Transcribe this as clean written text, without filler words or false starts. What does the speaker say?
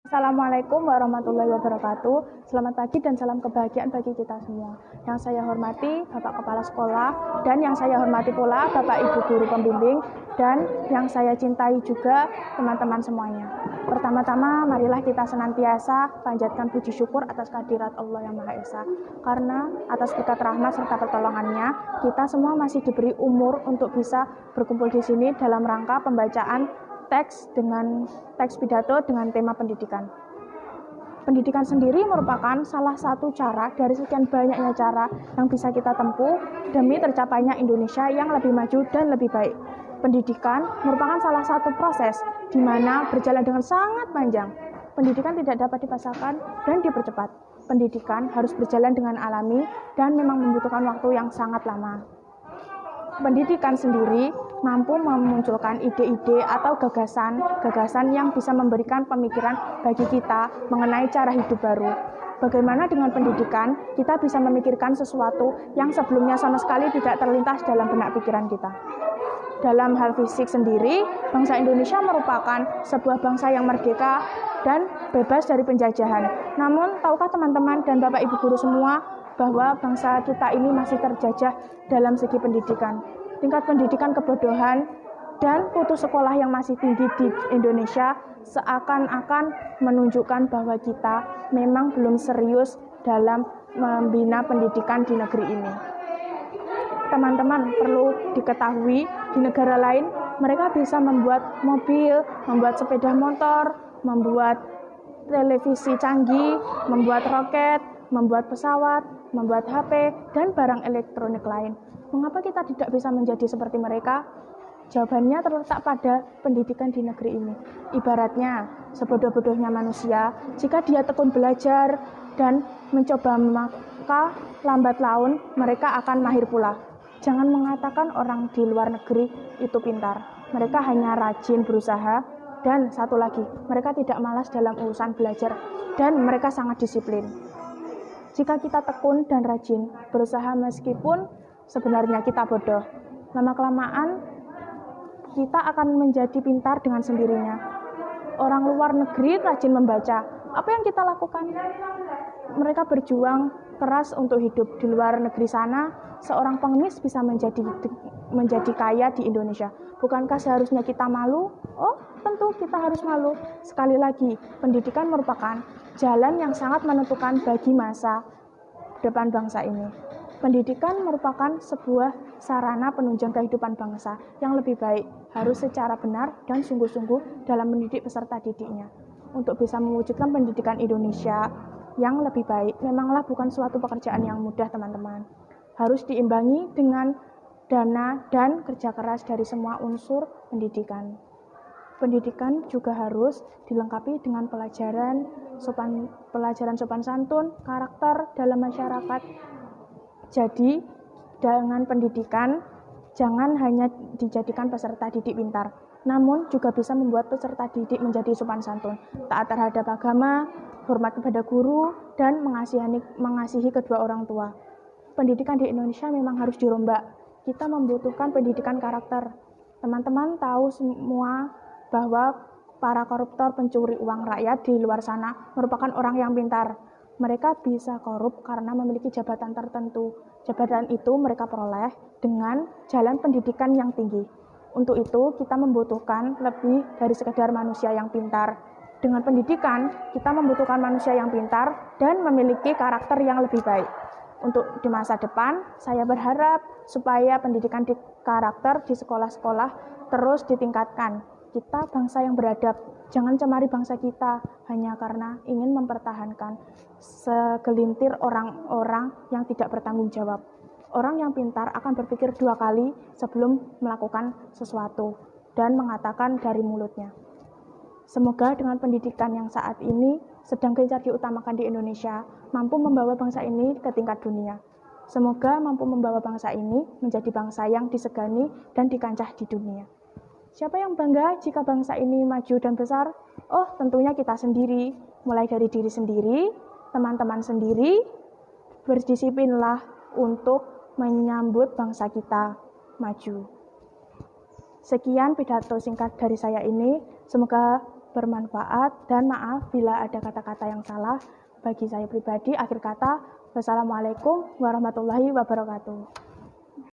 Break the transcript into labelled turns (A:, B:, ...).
A: Assalamualaikum warahmatullahi wabarakatuh. Selamat pagi dan salam kebahagiaan bagi kita semua. Yang saya hormati Bapak Kepala Sekolah dan yang saya hormati pula Bapak Ibu Guru Pembimbing dan yang saya cintai juga teman-teman semuanya. Pertama-tama marilah kita senantiasa panjatkan puji syukur atas kehadirat Allah yang Maha Esa. Karena atas berkat rahmat serta pertolongannya, kita semua masih diberi umur untuk bisa berkumpul di sini dalam rangka pembacaan teks pidato dengan tema pendidikan. Pendidikan sendiri merupakan salah satu cara dari sekian banyaknya cara yang bisa kita tempuh demi tercapainya Indonesia yang lebih maju dan lebih baik. Pendidikan merupakan salah satu proses di mana berjalan dengan sangat panjang. Pendidikan tidak dapat dipaksakan dan dipercepat. Pendidikan harus berjalan dengan alami dan memang membutuhkan waktu yang sangat lama. Pendidikan sendiri mampu memunculkan ide-ide atau gagasan yang bisa memberikan pemikiran bagi kita mengenai cara hidup baru. Bagaimana dengan pendidikan, kita bisa memikirkan sesuatu yang sebelumnya sama sekali tidak terlintas dalam benak pikiran kita. Dalam hal fisik sendiri, bangsa Indonesia merupakan sebuah bangsa yang merdeka dan bebas dari penjajahan. Namun, tahukah teman-teman dan Bapak Ibu guru semua bahwa bangsa kita ini masih terjajah dalam segi pendidikan. Tingkat pendidikan kebodohan dan putus sekolah yang masih tinggi di Indonesia seakan-akan menunjukkan bahwa kita memang belum serius dalam membina pendidikan di negeri ini. Teman-teman perlu diketahui, di negara lain mereka bisa membuat mobil, membuat sepeda motor, membuat televisi canggih, membuat roket, membuat pesawat, membuat HP, dan barang elektronik lain. Mengapa kita tidak bisa menjadi seperti mereka? Jawabannya terletak pada pendidikan di negeri ini. Ibaratnya, sebodoh-bodohnya manusia, jika dia tekun belajar dan mencoba, maka lambat laun mereka akan mahir pula. Jangan mengatakan orang di luar negeri itu pintar. Mereka hanya rajin berusaha, dan satu lagi, mereka tidak malas dalam urusan belajar, dan mereka sangat disiplin. Jika kita tekun dan rajin berusaha meskipun sebenarnya kita bodoh, lama-kelamaan kita akan menjadi pintar dengan sendirinya. Orang luar negeri rajin membaca. Apa yang kita lakukan? Mereka berjuang keras untuk hidup. Di luar negeri sana, seorang pengemis bisa menjadi kaya di Indonesia. Bukankah seharusnya kita malu? Oh, tentu kita harus malu. Sekali lagi, pendidikan merupakan jalan yang sangat menentukan bagi masa depan bangsa ini. Pendidikan merupakan sebuah sarana penunjang kehidupan bangsa yang lebih baik, harus secara benar dan sungguh-sungguh dalam mendidik peserta didiknya. Untuk bisa mewujudkan pendidikan Indonesia yang lebih baik, memanglah bukan suatu pekerjaan yang mudah, teman-teman. Harus diimbangi dengan dana dan kerja keras dari semua unsur pendidikan. Pendidikan juga harus dilengkapi dengan pelajaran sopan santun, karakter dalam masyarakat. Jadi, dengan pendidikan, jangan hanya dijadikan peserta didik pintar, namun juga bisa membuat peserta didik menjadi sopan santun, taat terhadap agama, hormat kepada guru, dan mengasihi kedua orang tua. Pendidikan di Indonesia memang harus dirombak. Kita membutuhkan pendidikan karakter. Teman-teman tahu semua bahwa para koruptor pencuri uang rakyat di luar sana merupakan orang yang pintar. Mereka bisa korup karena memiliki jabatan tertentu. Jabatan itu mereka peroleh dengan jalan pendidikan yang tinggi. Untuk itu, kita membutuhkan lebih dari sekedar manusia yang pintar. Dengan pendidikan, kita membutuhkan manusia yang pintar dan memiliki karakter yang lebih baik. Untuk di masa depan, saya berharap supaya pendidikan di karakter di sekolah-sekolah terus ditingkatkan. Kita bangsa yang beradab, jangan cemari bangsa kita hanya karena ingin mempertahankan segelintir orang-orang yang tidak bertanggung jawab. Orang yang pintar akan berpikir dua kali sebelum melakukan sesuatu dan mengatakan dari mulutnya. Semoga dengan pendidikan yang saat ini sedang gencar diutamakan di Indonesia, mampu membawa bangsa ini ke tingkat dunia. Semoga mampu membawa bangsa ini menjadi bangsa yang disegani dan dikancah di dunia. Siapa yang bangga jika bangsa ini maju dan besar? Oh, tentunya kita sendiri. Mulai dari diri sendiri, teman-teman sendiri, berdisiplinlah untuk menyambut bangsa kita maju. Sekian pidato singkat dari saya ini. Semoga bermanfaat, dan maaf bila ada kata-kata yang salah. Bagi saya pribadi, akhir kata, wassalamualaikum warahmatullahi wabarakatuh.